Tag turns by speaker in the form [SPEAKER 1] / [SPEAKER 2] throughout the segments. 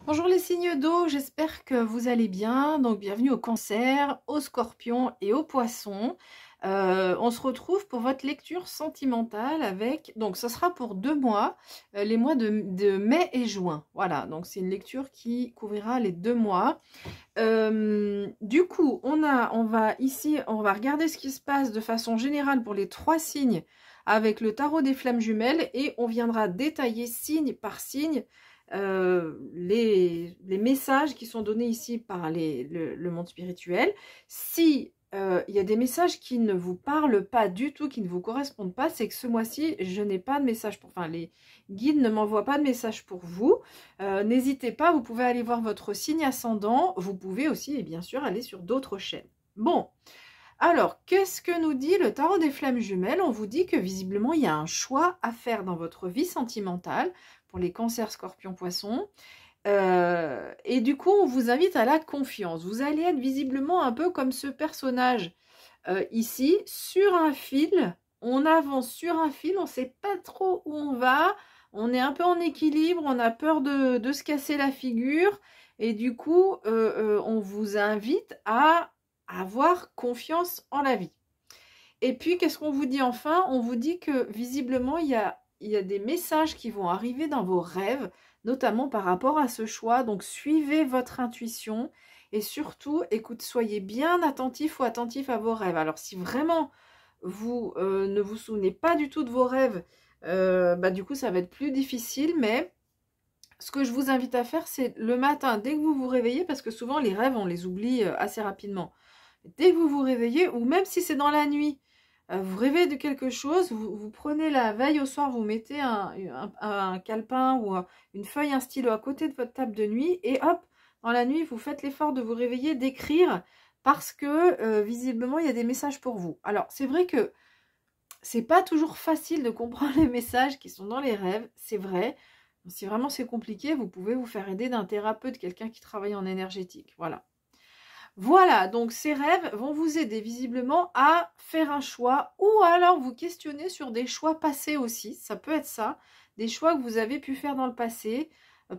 [SPEAKER 1] Bonjour les signes d'eau, j'espère que vous allez bien. Donc bienvenue au Cancer, aux Scorpions et aux Poissons. On se retrouve pour votre lecture sentimentale avec, donc ce sera pour 2 mois, les mois de mai et juin. Voilà, donc c'est une lecture qui couvrira les 2 mois. Du coup, on va regarder ce qui se passe de façon générale pour les 3 signes avec le tarot des flammes jumelles et on viendra détailler signe par signe les messages qui sont donnés ici par le monde spirituel. Si il y a des messages qui ne vous parlent pas du tout, qui ne vous correspondent pas, c'est que ce mois-ci, je n'ai pas de message pour... Enfin, les guides ne m'envoient pas de message pour vous. N'hésitez pas, vous pouvez aller voir votre signe ascendant. Vous pouvez aussi, et bien sûr, aller sur d'autres chaînes. Bon, alors, qu'est-ce que nous dit le tarot des flammes jumelles? On vous dit que visiblement, il y a un choix à faire dans votre vie sentimentale pour les cancers, scorpions, poissons. Et du coup, on vous invite à la confiance. Vous allez être visiblement un peu comme ce personnage ici, sur un fil. On avance sur un fil, on ne sait pas trop où on va. On est un peu en équilibre, on a peur de se casser la figure. Et du coup, on vous invite à avoir confiance en la vie. Et puis, qu'est-ce qu'on vous dit enfin? On vous dit que visiblement, il y a des messages qui vont arriver dans vos rêves, notamment par rapport à ce choix. Donc, suivez votre intuition et surtout, soyez bien attentif ou attentif à vos rêves. Alors, si vraiment vous ne vous souvenez pas du tout de vos rêves, du coup, ça va être plus difficile. Mais ce que je vous invite à faire, c'est le matin, dès que vous vous réveillez, parce que souvent, les rêves, on les oublie assez rapidement. Dès que vous vous réveillez, ou même si c'est dans la nuit, vous rêvez de quelque chose, vous prenez la veille au soir, vous mettez un calepin ou une feuille, un stylo à côté de votre table de nuit, et hop, dans la nuit, vous faites l'effort de vous réveiller, d'écrire, parce que visiblement, il y a des messages pour vous. Alors, c'est vrai que c'est pas toujours facile de comprendre les messages qui sont dans les rêves, c'est vrai. Si vraiment c'est compliqué, vous pouvez vous faire aider d'un thérapeute, quelqu'un qui travaille en énergétique. Voilà. Voilà, donc ces rêves vont vous aider visiblement à faire un choix ou alors vous questionner sur des choix passés aussi. Ça peut être ça, des choix que vous avez pu faire dans le passé.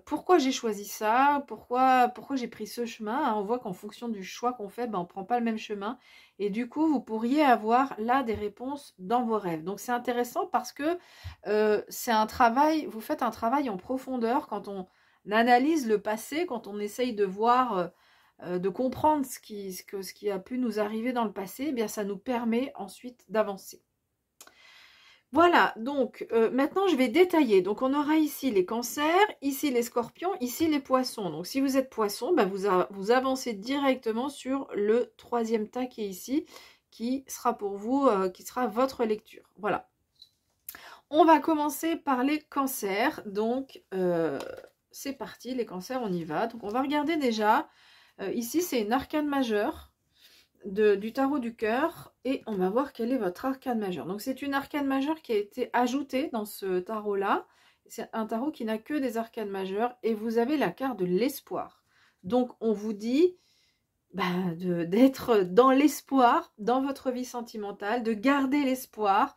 [SPEAKER 1] Pourquoi j'ai choisi ça? Pourquoi j'ai pris ce chemin? On voit qu'en fonction du choix qu'on fait, on ne prend pas le même chemin. Et du coup, vous pourriez avoir là des réponses dans vos rêves. Donc c'est intéressant parce que c'est un travail, vous faites un travail en profondeur quand on analyse le passé, quand on essaye de voir... de comprendre ce qui a pu nous arriver dans le passé, eh bien ça nous permet ensuite d'avancer. Voilà, donc maintenant je vais détailler. Donc on aura ici les cancers, ici les scorpions, ici les poissons. Donc si vous êtes poisson, vous avancez directement sur le 3e tas qui est ici, qui sera pour vous, qui sera votre lecture. Voilà. On va commencer par les cancers. Donc c'est parti, les cancers, on y va. Donc on va regarder déjà... ici, c'est une arcane majeure du tarot du cœur et on va voir quel est votre arcane majeure. Donc, c'est une arcane majeure qui a été ajoutée dans ce tarot-là. C'est un tarot qui n'a que des arcanes majeures et vous avez la carte de l'espoir. Donc, on vous dit d'être dans l'espoir dans votre vie sentimentale, de garder l'espoir,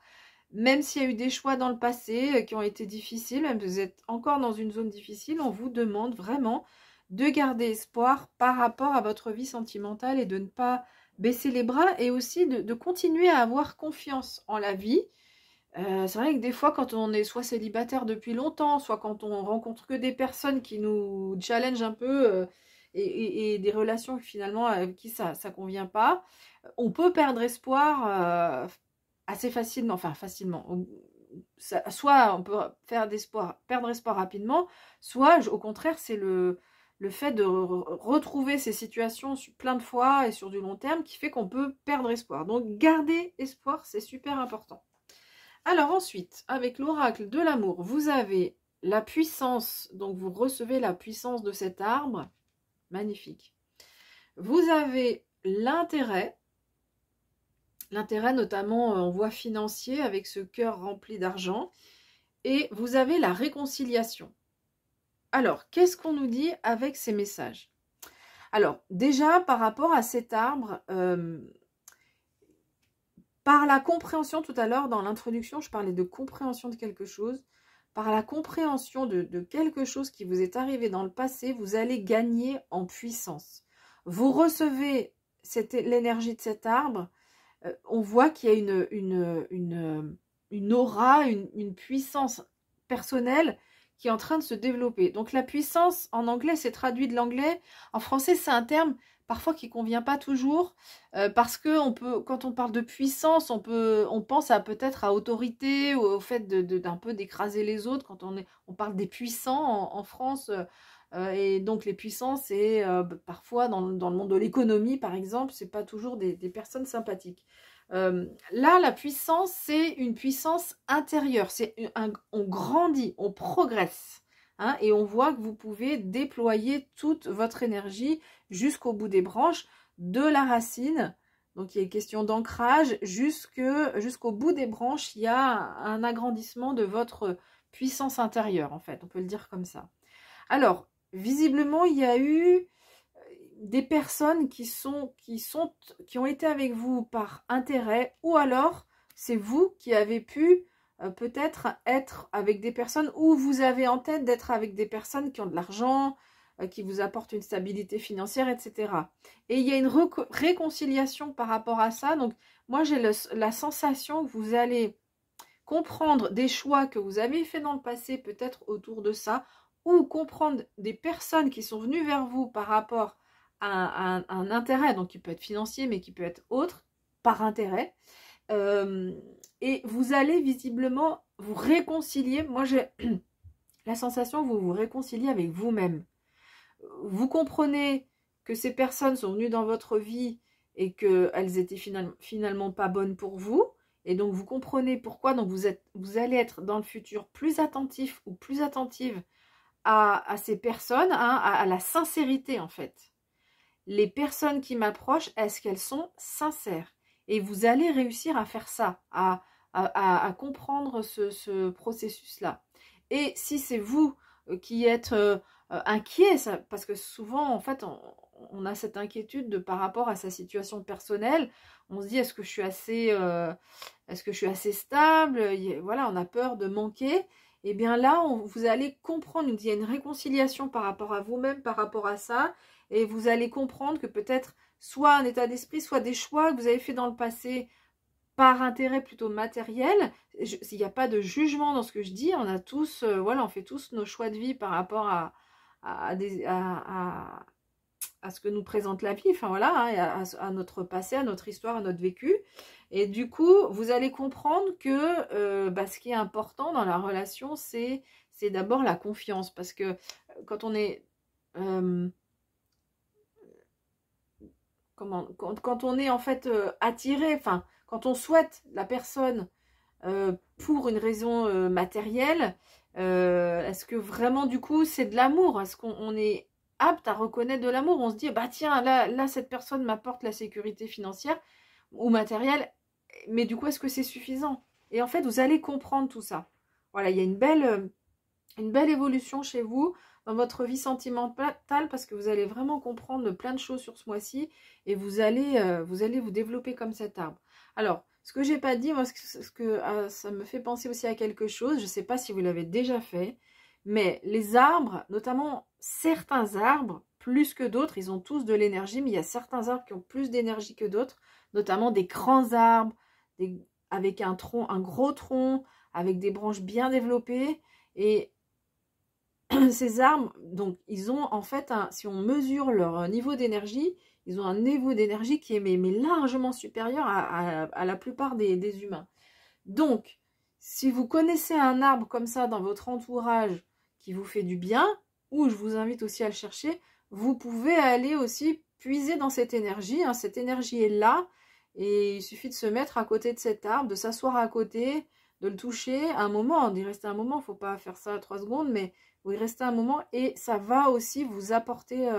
[SPEAKER 1] même s'il y a eu des choix dans le passé qui ont été difficiles, même si vous êtes encore dans une zone difficile, on vous demande vraiment de garder espoir par rapport à votre vie sentimentale et de ne pas baisser les bras et aussi de continuer à avoir confiance en la vie. C'est vrai que des fois, quand on est soit célibataire depuis longtemps, soit quand on rencontre que des personnes qui nous challengent un peu et des relations finalement avec qui ça ne convient pas, on peut perdre espoir assez facilement, enfin facilement. Soit on peut perdre espoir rapidement, soit au contraire, c'est le fait de retrouver ces situations plein de fois et sur du long terme qui fait qu'on peut perdre espoir. Donc garder espoir, c'est super important. Alors ensuite, avec l'oracle de l'amour, vous avez la puissance, donc vous recevez la puissance de cet arbre, magnifique. Vous avez l'intérêt notamment en voie financière avec ce cœur rempli d'argent, et vous avez la réconciliation. Alors, qu'est-ce qu'on nous dit avec ces messages? Alors, déjà, par rapport à cet arbre, par la compréhension, tout à l'heure, dans l'introduction, je parlais de compréhension de quelque chose. par la compréhension de quelque chose qui vous est arrivé dans le passé, vous allez gagner en puissance. Vous recevez l'énergie de cet arbre, on voit qu'il y a une aura, une puissance personnelle qui est en train de se développer. Donc la puissance, en anglais, c'est traduit de l'anglais. En français, c'est un terme parfois qui ne convient pas toujours, parce que quand on parle de puissance, on pense peut-être à autorité, ou au fait d'un peu d'écraser les autres, quand on parle des puissants en France, et donc les puissants, c'est parfois dans le monde de l'économie, par exemple, c'est pas toujours des personnes sympathiques. Là, la puissance, c'est une puissance intérieure, on grandit, on progresse. Hein, et on voit que vous pouvez déployer toute votre énergie jusqu'au bout des branches, de la racine. Donc, il y a une question d'ancrage jusqu'au bout des branches. Il y a un agrandissement de votre puissance intérieure, en fait. On peut le dire comme ça. Alors, visiblement, il y a eu des personnes qui ont été avec vous par intérêt, ou alors c'est vous qui avez pu peut-être être avec des personnes, ou vous avez en tête d'être avec des personnes qui ont de l'argent, qui vous apportent une stabilité financière, etc. Et il y a une réconciliation par rapport à ça. Donc moi j'ai la sensation que vous allez comprendre des choix que vous avez fait dans le passé, peut-être autour de ça, ou comprendre des personnes qui sont venues vers vous par rapport à un intérêt, donc qui peut être financier, mais qui peut être autre, par intérêt. Et vous allez visiblement vous réconcilier. Moi, j'ai la sensation que vous vous réconciliez avec vous-même. Vous comprenez que ces personnes sont venues dans votre vie et qu'elles étaient finalement pas bonnes pour vous. Et donc, vous comprenez pourquoi. Donc, vous allez être dans le futur plus attentif ou plus attentive à ces personnes, hein, à la sincérité, en fait. Les personnes qui m'approchent, est-ce qu'elles sont sincères? Et vous allez réussir à faire ça, à comprendre ce processus-là. Et si c'est vous qui êtes inquiet, parce que souvent, en fait, on a cette inquiétude par rapport à sa situation personnelle. On se dit, est-ce que je suis assez stable? Voilà, on a peur de manquer. Et bien là, vous allez comprendre, il y a une réconciliation par rapport à vous-même, par rapport à ça. Et vous allez comprendre que peut-être soit un état d'esprit, soit des choix que vous avez fait dans le passé par intérêt plutôt matériel. Il n'y a pas de jugement dans ce que je dis. On a tous, voilà, on fait tous nos choix de vie par rapport à ce que nous présente la vie, enfin voilà, hein, à notre passé, à notre histoire, à notre vécu. Et du coup, vous allez comprendre que ce qui est important dans la relation, c'est d'abord la confiance. Parce que quand on est... quand on est en fait attiré, enfin, quand on souhaite la personne pour une raison matérielle, est-ce que vraiment du coup c'est de l'amour? Est-ce qu'on est apte à reconnaître de l'amour? On se dit, bah tiens, là cette personne m'apporte la sécurité financière ou matérielle, mais du coup est-ce que c'est suffisant? Et en fait vous allez comprendre tout ça. Voilà, il y a une belle évolution chez vous dans votre vie sentimentale, parce que vous allez vraiment comprendre plein de choses sur ce mois-ci, et vous allez vous développer comme cet arbre. Alors, ce que j'ai pas dit, moi, ça me fait penser aussi à quelque chose, je ne sais pas si vous l'avez déjà fait, mais les arbres, notamment certains arbres, plus que d'autres, ils ont tous de l'énergie, mais il y a certains arbres qui ont plus d'énergie que d'autres, notamment des grands arbres, avec un gros tronc, avec des branches bien développées, et ces arbres, donc, ils ont en fait, si on mesure leur niveau d'énergie, ils ont un niveau d'énergie qui est mais largement supérieur à la plupart des humains. Donc, si vous connaissez un arbre comme ça dans votre entourage qui vous fait du bien, ou je vous invite aussi à le chercher, vous pouvez aller aussi puiser dans cette énergie. Hein, cette énergie est là, et il suffit de se mettre à côté de cet arbre, de s'asseoir à côté, de le toucher un moment, d'y rester un moment, il ne faut pas faire ça 3 secondes, mais vous y restez un moment et ça va aussi vous apporter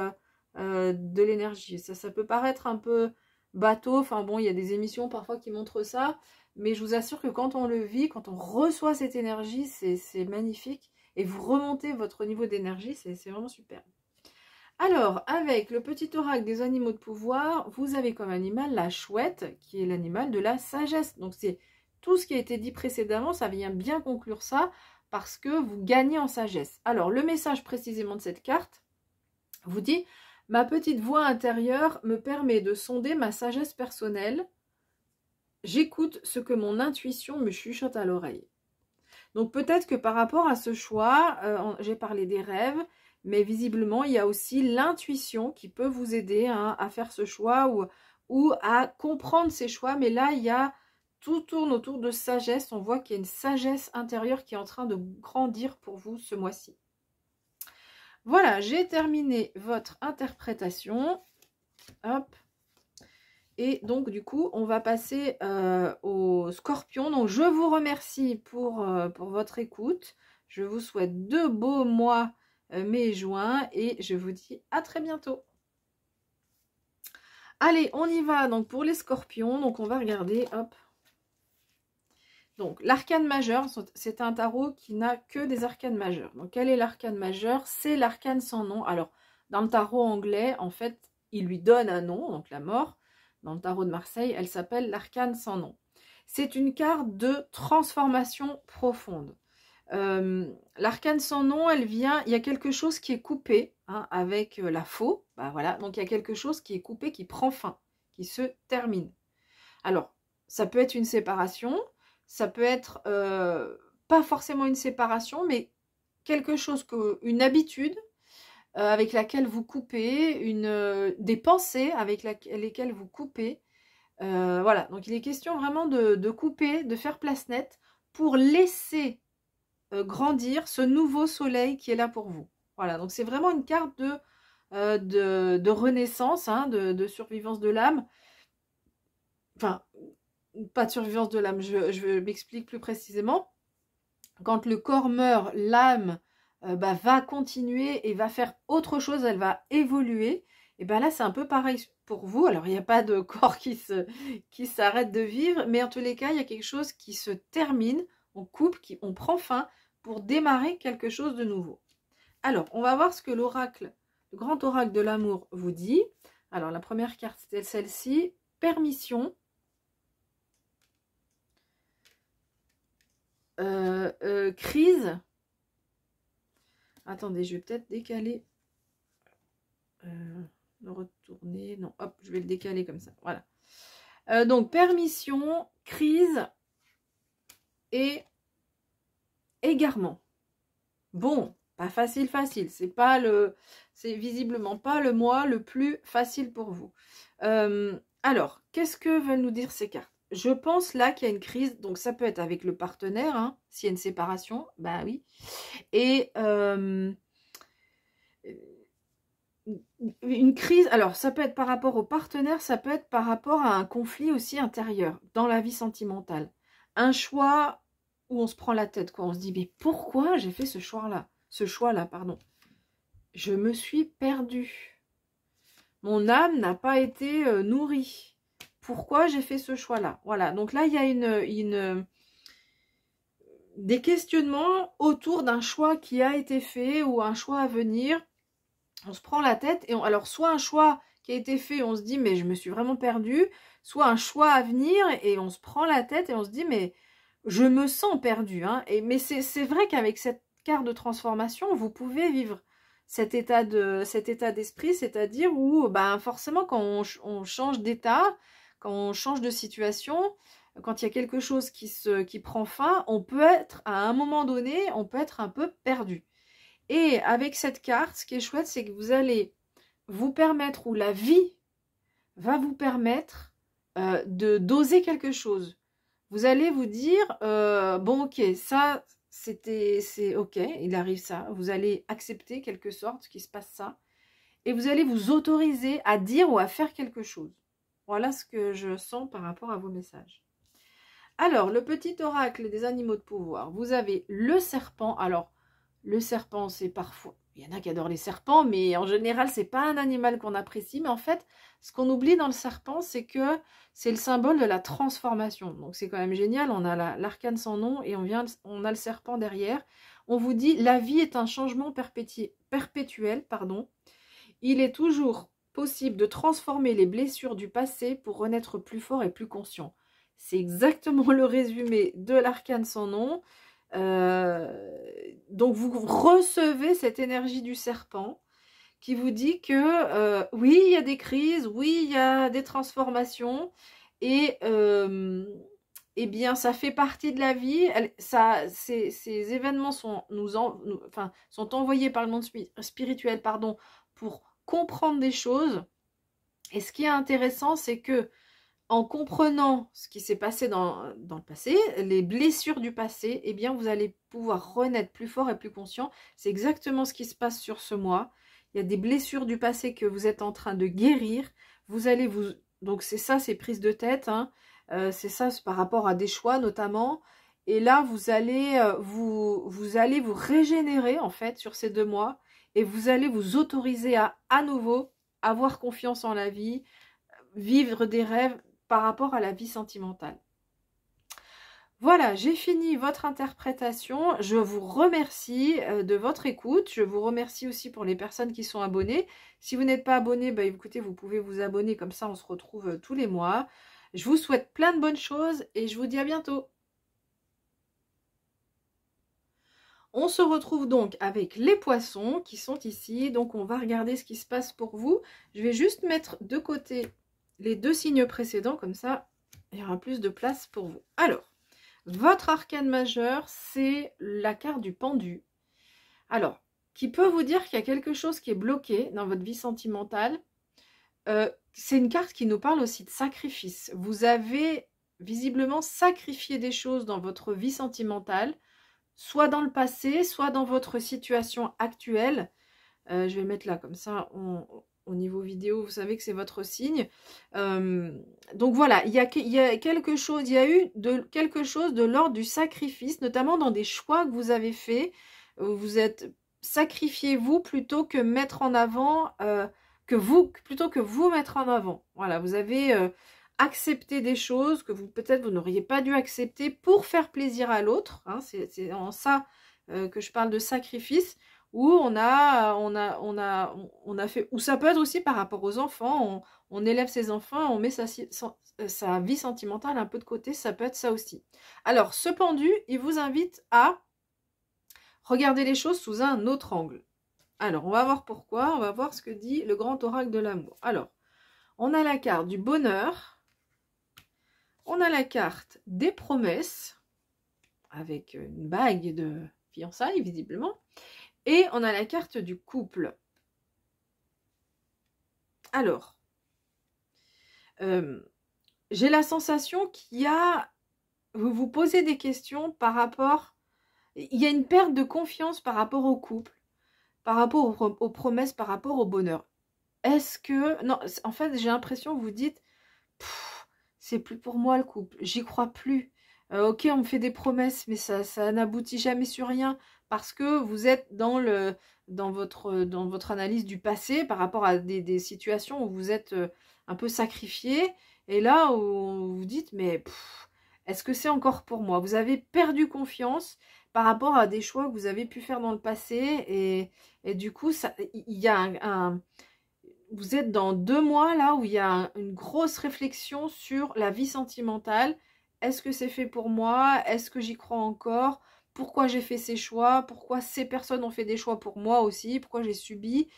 [SPEAKER 1] de l'énergie. Ça peut paraître un peu bateau, enfin bon, il y a des émissions parfois qui montrent ça, mais je vous assure que quand on le vit, quand on reçoit cette énergie, c'est magnifique, et vous remontez votre niveau d'énergie, c'est vraiment super. Alors, avec le petit oracle des animaux de pouvoir, vous avez comme animal la chouette, qui est l'animal de la sagesse. Donc c'est tout ce qui a été dit précédemment, ça vient bien conclure ça. parce que vous gagnez en sagesse. Alors, le message précisément de cette carte vous dit « Ma petite voix intérieure me permet de sonder ma sagesse personnelle. J'écoute ce que mon intuition me chuchote à l'oreille. » Donc peut-être que par rapport à ce choix, j'ai parlé des rêves, mais visiblement il y a aussi l'intuition qui peut vous aider hein, à faire ce choix ou à comprendre ces choix. Mais là, tout tourne autour de sagesse. On voit qu'il y a une sagesse intérieure qui est en train de grandir pour vous ce mois-ci. Voilà, j'ai terminé votre interprétation. Hop. Et donc, du coup, on va passer au Scorpion. Donc, je vous remercie pour votre écoute. Je vous souhaite de beaux mois mai et juin. Et je vous dis à très bientôt. Allez, on y va donc pour les Scorpions. Donc, on va regarder, hop. Donc, l'arcane majeur, c'est un tarot qui n'a que des arcanes majeures. Donc, quel est l'arcane majeur? C'est l'arcane sans nom. Alors, dans le tarot anglais, en fait, il lui donne un nom, donc la mort. Dans le tarot de Marseille, elle s'appelle l'arcane sans nom. C'est une carte de transformation profonde. L'arcane sans nom, elle vient, il y a quelque chose qui est coupé hein, avec la faux. Bah, voilà, donc il y a quelque chose qui est coupé, qui prend fin, qui se termine. Alors, ça peut être une séparation, ça peut être pas forcément une séparation, mais quelque chose, une habitude, avec laquelle vous coupez, des pensées avec lesquelles vous coupez. Voilà, donc il est question vraiment de couper, de faire place nette pour laisser grandir ce nouveau soleil qui est là pour vous. Voilà, donc c'est vraiment une carte de renaissance, hein, de survivance de l'âme. Enfin, pas de survivance de l'âme, je m'explique plus précisément. Quand le corps meurt, l'âme va continuer et va faire autre chose, elle va évoluer. Et bien là, c'est un peu pareil pour vous. Alors, il n'y a pas de corps qui s'arrête de vivre, mais en tous les cas, il y a quelque chose qui se termine, on coupe, on prend fin pour démarrer quelque chose de nouveau. Alors, on va voir ce que l'oracle, le grand oracle de l'amour vous dit. Alors, la première carte, c'était celle-ci, permission. Crise. Attendez, je vais peut-être décaler. Le retourner. Non, hop, je vais le décaler comme ça. Voilà. Donc, permission, crise et égarement. Bon, pas facile. C'est visiblement pas le mois le plus facile pour vous. Alors, qu'est-ce que veulent nous dire ces cartes? Je pense là qu'il y a une crise, donc ça peut être avec le partenaire, hein, s'il y a une séparation, bah oui. Et une crise, alors ça peut être par rapport au partenaire, ça peut être par rapport à un conflit aussi intérieur, dans la vie sentimentale. Un choix où on se prend la tête, quoi. On se dit, mais pourquoi j'ai fait ce choix-là? Pardon. Je me suis perdue. Mon âme n'a pas été nourrie. Pourquoi j'ai fait ce choix-là? Voilà, donc là, il y a des questionnements autour d'un choix qui a été fait ou un choix à venir. On se prend la tête et alors soit un choix qui a été fait, on se dit mais je me suis vraiment perdue, soit un choix à venir et on se prend la tête et on se dit mais je me sens perdue. Hein, mais c'est vrai qu'avec cette carte de transformation, vous pouvez vivre cet état d'esprit, c'est-à-dire où ben, forcément quand on change d'état, quand on change de situation, quand il y a quelque chose qui prend fin, on peut être, à un moment donné, on peut être un peu perdu. Et avec cette carte, ce qui est chouette, c'est que vous allez vous permettre, ou la vie va vous permettre d'oser quelque chose. Vous allez vous dire, bon ok, ça, c'est ok, il arrive ça. Vous allez accepter quelque sorte qu'il se passe ça. Et vous allez vous autoriser à dire ou à faire quelque chose. Voilà ce que je sens par rapport à vos messages. Alors, le petit oracle des animaux de pouvoir. Vous avez le serpent. Alors, le serpent, c'est parfois... Il y en a qui adorent les serpents, mais en général, c'est pas un animal qu'on apprécie. Mais en fait, ce qu'on oublie dans le serpent, c'est que c'est le symbole de la transformation. Donc, c'est quand même génial. On a l'arcane sans nom et on a le serpent derrière. On vous dit, la vie est un changement perpétuel. Il est toujours possible de transformer les blessures du passé pour renaître plus fort et plus conscient. C'est exactement le résumé de l'arcane sans nom. Donc vous recevez cette énergie du serpent qui vous dit que oui, il y a des crises, oui, il y a des transformations, et eh bien, ça fait partie de la vie. Ces événements sont, sont envoyés par le monde spirituel, pardon, pour comprendre des choses. Et ce qui est intéressant, c'est que en comprenant ce qui s'est passé dans le passé, les blessures du passé, eh bien, vous allez pouvoir renaître plus fort et plus conscient. C'est exactement ce qui se passe sur ce mois. Il y a des blessures du passé que vous êtes en train de guérir. Vous allez vous... Donc, c'est ça, ces prises de tête. Hein. C'est ça, par rapport à des choix, notamment. Et là, vous allez vous régénérer, en fait, sur ces 2 mois. Et vous allez vous autoriser à nouveau avoir confiance en la vie, vivre des rêves par rapport à la vie sentimentale. Voilà, j'ai fini votre interprétation. Je vous remercie de votre écoute. Je vous remercie aussi pour les personnes qui sont abonnées. Si vous n'êtes pas abonné, bah, écoutez, vous pouvez vous abonner, comme ça on se retrouve tous les mois. Je vous souhaite plein de bonnes choses et je vous dis à bientôt. On se retrouve donc avec les poissons qui sont ici. Donc on va regarder ce qui se passe pour vous. Je vais juste mettre de côté les 2 signes précédents, comme ça il y aura plus de place pour vous. Alors, votre arcane majeur, c'est la carte du pendu. Alors, qui peut vous dire qu'il y a quelque chose qui est bloqué dans votre vie sentimentale. C'est une carte qui nous parle aussi de sacrifice. Vous avez visiblement sacrifié des choses dans votre vie sentimentale, soit dans le passé, soit dans votre situation actuelle. Je vais mettre là, comme ça, au niveau vidéo, vous savez que c'est votre signe. Donc voilà, il y a quelque chose, il y a eu quelque chose de l'ordre du sacrifice, notamment dans des choix que vous avez faits. Vous êtes sacrifié vous plutôt que mettre en avant, plutôt que vous mettre en avant. Voilà, vous avez accepté des choses que peut-être vous n'auriez pas dû accepter pour faire plaisir à l'autre. Hein, c'est en ça que je parle de sacrifice. Où on a fait, ou ça peut être aussi par rapport aux enfants, on élève ses enfants, on met sa vie sentimentale un peu de côté, ça peut être ça aussi. Alors, ce pendu, il vous invite à regarder les choses sous un autre angle. Alors, on va voir pourquoi, on va voir ce que dit le grand oracle de l'amour. Alors, on a la carte du bonheur, on a la carte des promesses, avec une bague de fiançailles, visiblement. Et on a la carte du couple. Alors, j'ai la sensation qu'il y a... Vous vous posez des questions par rapport... Il y a une perte de confiance par rapport au couple, par rapport aux promesses, par rapport au bonheur. Est-ce que... Non, en fait, j'ai l'impression que vous dites... C'est plus pour moi le couple, j'y crois plus. Ok, on me fait des promesses, mais ça n'aboutit jamais sur rien. Parce que vous êtes dans votre analyse du passé par rapport à des situations où vous êtes un peu sacrifié. Et là, où vous dites, mais est-ce que c'est encore pour moi? Vous avez perdu confiance par rapport à des choix que vous avez pu faire dans le passé. Et du coup, il y a vous êtes dans 2 mois là où il y a une grosse réflexion sur la vie sentimentale. Est-ce que c'est fait pour moi? Est-ce que j'y crois encore? Pourquoi j'ai fait ces choix? Pourquoi ces personnes ont fait des choix pour moi aussi? Pourquoi j'ai subi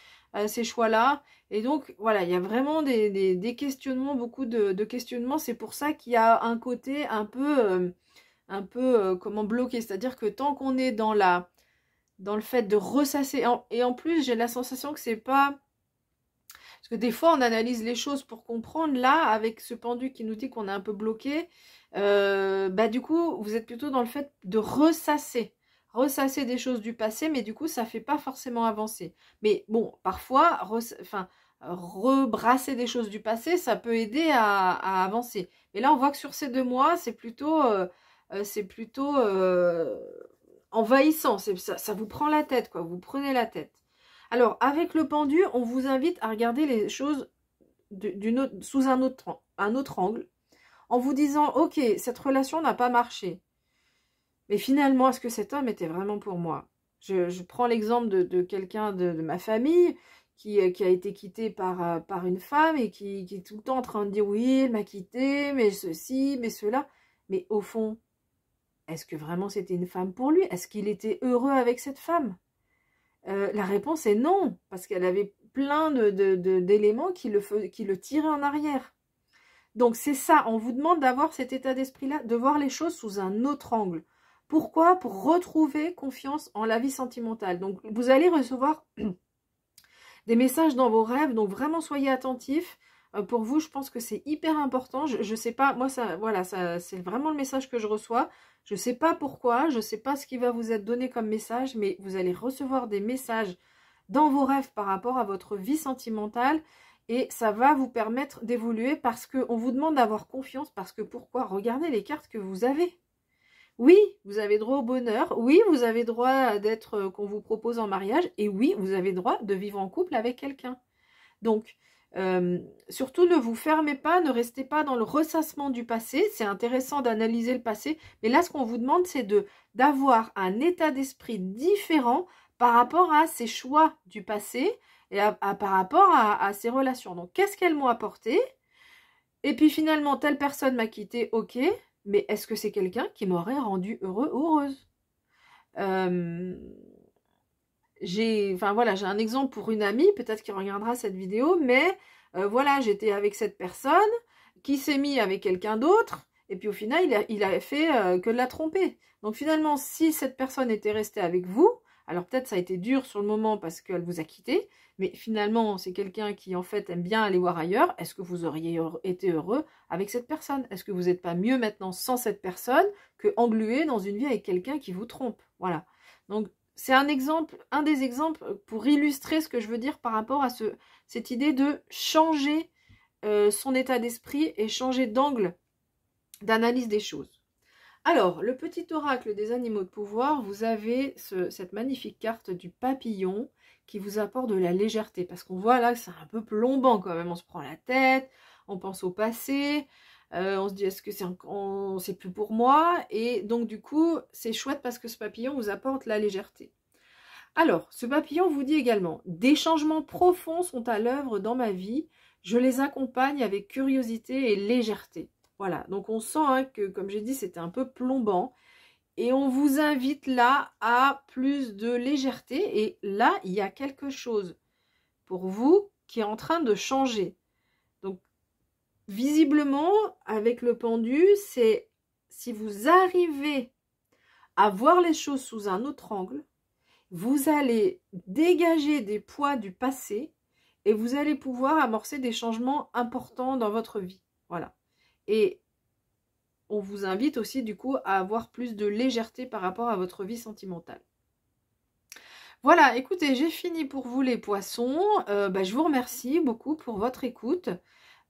[SPEAKER 1] ces choix-là? Et donc, voilà, il y a vraiment des questionnements, beaucoup de questionnements. C'est pour ça qu'il y a un côté un peu comment bloqué. C'est-à-dire que tant qu'on est dans le fait de ressasser... Et en plus, j'ai la sensation que c'est pas... Parce que des fois, on analyse les choses pour comprendre. Là, avec ce pendu qui nous dit qu'on est un peu bloqué, du coup, vous êtes plutôt dans le fait de ressasser des choses du passé, mais du coup, ça ne fait pas forcément avancer. Mais bon, parfois, rebrasser des choses du passé, ça peut aider à avancer. Mais là, on voit que sur ces 2 mois, c'est plutôt envahissant. Ça vous prend la tête, quoi. Vous prenez la tête. Alors, avec le pendu, on vous invite à regarder les choses sous un autre angle, en vous disant, ok, cette relation n'a pas marché, mais finalement, est-ce que cet homme était vraiment pour moi? Je prends l'exemple de quelqu'un de ma famille qui a été quitté par une femme et qui est tout le temps en train de dire, oui, elle m'a quitté, mais ceci, mais cela. Mais au fond, est-ce que vraiment c'était une femme pour lui? Est-ce qu'il était heureux avec cette femme? La réponse est non, parce qu'elle avait plein d'éléments qui le tiraient en arrière. Donc c'est ça, on vous demande d'avoir cet état d'esprit-là, de voir les choses sous un autre angle. Pourquoi? Pour retrouver confiance en la vie sentimentale. Donc vous allez recevoir des messages dans vos rêves, donc vraiment soyez attentifs. Pour vous, je pense que c'est hyper important. Je sais pas, moi ça, voilà, ça, c'est vraiment le message que je reçois. Je sais pas pourquoi, je sais pas ce qui va vous être donné comme message, mais vous allez recevoir des messages dans vos rêves par rapport à votre vie sentimentale. Et ça va vous permettre d'évoluer parce qu'on vous demande d'avoir confiance. Parce que pourquoi? Regardez les cartes que vous avez. Oui, vous avez droit au bonheur. Oui, vous avez droit d'être qu'on vous propose en mariage. Et oui, vous avez droit de vivre en couple avec quelqu'un. Donc, surtout ne vous fermez pas, ne restez pas dans le ressassement du passé. C'est intéressant d'analyser le passé. Mais là, ce qu'on vous demande, c'est d'avoir un état d'esprit différent par rapport à ces choix du passé et par rapport à ces relations. Donc, qu'est-ce qu'elles m'ont apporté? Et puis finalement, telle personne m'a quitté, ok, mais est-ce que c'est quelqu'un qui m'aurait rendu heureux ou heureuse? Enfin voilà, j'ai un exemple pour une amie, peut-être qu'il regardera cette vidéo, mais voilà, j'étais avec cette personne qui s'est mis avec quelqu'un d'autre, et puis au final, il a fait que de la tromper. Donc finalement, si cette personne était restée avec vous, alors peut-être ça a été dur sur le moment parce qu'elle vous a quitté, mais finalement, c'est quelqu'un qui en fait aime bien aller voir ailleurs. Est-ce que vous auriez été heureux avec cette personne? Est-ce que vous n'êtes pas mieux maintenant sans cette personne que englué dans une vie avec quelqu'un qui vous trompe? Voilà. Donc c'est un des exemples pour illustrer ce que je veux dire par rapport à cette idée de changer son état d'esprit et changer d'angle d'analyse des choses. Alors, le petit oracle des animaux de pouvoir, vous avez cette magnifique carte du papillon qui vous apporte de la légèreté. Parce qu'on voit là que c'est un peu plombant quand même. On se prend la tête, on pense au passé, on se dit est-ce que c'est plus pour moi? Et donc du coup, c'est chouette parce que ce papillon vous apporte la légèreté. Alors, ce papillon vous dit également, des changements profonds sont à l'œuvre dans ma vie. Je les accompagne avec curiosité et légèreté. Voilà, donc on sent que, comme j'ai dit, c'était un peu plombant. Et on vous invite là à plus de légèreté. Et là, il y a quelque chose pour vous qui est en train de changer. Donc, visiblement, avec le pendu, c'est si vous arrivez à voir les choses sous un autre angle, vous allez dégager des poids du passé et vous allez pouvoir amorcer des changements importants dans votre vie. Voilà. Et on vous invite aussi du coup à avoir plus de légèreté par rapport à votre vie sentimentale. Voilà, écoutez, j'ai fini pour vous les poissons. Je vous remercie beaucoup pour votre écoute.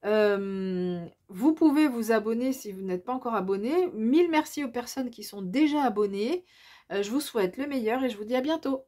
[SPEAKER 1] Vous pouvez vous abonner si vous n'êtes pas encore abonné. Mille merci aux personnes qui sont déjà abonnées. Je vous souhaite le meilleur et je vous dis à bientôt.